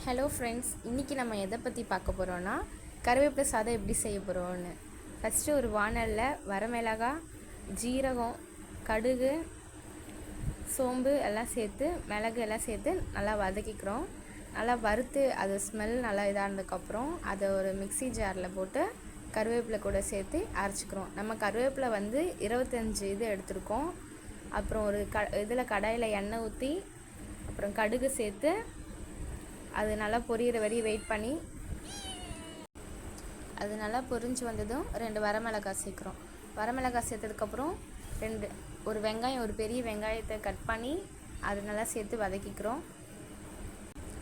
Hello friends, இன்றைக்கி நம்ம எதை பற்றி பார்க்க போகிறோன்னா கருவேப்பிலை சாதம் எப்படி செய்ய போகிறோன்னு. ஃபஸ்ட்டு ஒரு வானலில் வரமிளகாய், ஜீரகம், கடுகு, சோம்பு எல்லாம் சேர்த்து மிளகு எல்லாம் சேர்த்து நல்லா வதக்கிக்கிறோம். நல்லா வறுத்து அது ஸ்மெல் நல்லா இதானதுக்கப்புறம் அதை ஒரு மிக்ஸி ஜாரில் போட்டு கருவேப்பிலை கூட சேர்த்து அரைச்சிக்கிறோம். நம்ம கருவேப்பிலை 25 இது எடுத்துருக்கோம். அப்புறம் ஒரு இதில் கடாயில் எண்ணெய் ஊற்றி அப்புறம் கடுகு சேர்த்து அது நல்லா பொரியிற வரையும் வெயிட் பண்ணி அது நல்லா பொரிஞ்சு வந்ததும் 2 வரமிளகாய் சேர்க்குறோம். வரமிளகாய் சேர்த்ததுக்கப்புறம் ஒரு வெங்காயம், ஒரு பெரிய வெங்காயத்தை கட் பண்ணி அது நல்லா சேர்த்து வதக்கிக்கிறோம்.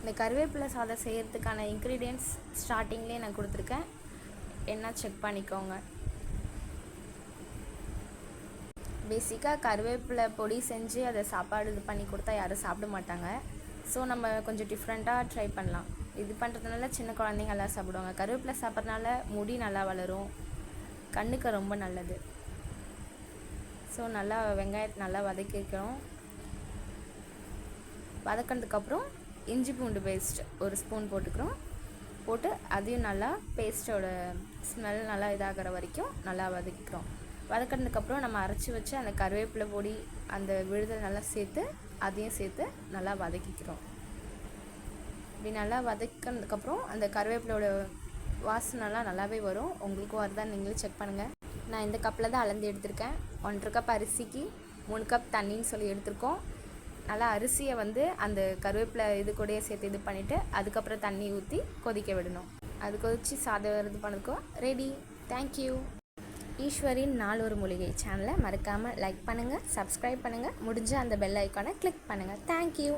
இந்த கருவேப்பிலை சாதம் செய்கிறதுக்கான இன்க்ரீடியன்ட்ஸ் ஸ்டார்டிங்லேயே நான் கொடுத்துருக்கேன், என்ன செக் பண்ணிக்கோங்க. பேசிக்காக கருவேப்பிலை பொடி செஞ்சு அதை சாப்பாடு இது பண்ணி கொடுத்தா யாரும் சாப்பிட மாட்டாங்க. ஸோ நம்ம கொஞ்சம் டிஃப்ரெண்ட்டாக ட்ரை பண்ணலாம். இது பண்ணுறதுனால சின்ன குழந்தைங்க நல்லா சாப்பிடுவாங்க. கருவேப்பிலை சாப்பிட்றதுனால முடி நல்லா வளரும், கண்ணுக்கு ரொம்ப நல்லது. ஸோ நல்லா வெங்காயத்தை நல்லா வதக்கிக்கிறோம். வதக்கினதுக்கப்புறம் இஞ்சி பூண்டு பேஸ்ட் ஒரு ஸ்பூன் போட்டு அதையும் நல்லா பேஸ்ட்டோட ஸ்மெல் நல்லா இதாகிற வரைக்கும் நல்லா வதக்கிக்கிறோம். வதக்கினதுக்கப்புறம் நம்ம அரைச்சி வச்சு அந்த கருவேப்பிலை பொடி அந்த விழுதை நல்லா சேர்த்து அதையும் சேர்த்து நல்லா வதக்கிக்கிறோம். இப்படி நல்லா வதக்கினதுக்கப்புறம் அந்த கருவேப்பிலையோட வாசனைலாம் நல்லாவே வரும். உங்களுக்கும் வருதான் நீங்களும் செக் பண்ணுங்கள். நான் இந்த கப்பில் தான் அளந்து எடுத்திருக்கேன். 1.5 கப் அரிசிக்கு 3 கப் தண்ணின்னு சொல்லி எடுத்திருக்கோம். நல்லா அரிசியை அந்த கருவேப்பிலை இது கூடயே சேர்த்து இது பண்ணிவிட்டு அதுக்கப்புறம் தண்ணி ஊற்றி கொதிக்க விடணும். அது கொதித்து சாதம் இது பண்ணதுக்கும் ரெடி. தேங்க்யூ. ஈஸ்வரின் நாளொரு மூலிகை சேனலை மறக்காமல் லைக் பண்ணுங்கள், சப்ஸ்கிரைப் பண்ணுங்கள், முடிஞ்ச அந்த பெல் ஐக்கானை கிளிக் பண்ணுங்கள். தேங்க்யூ.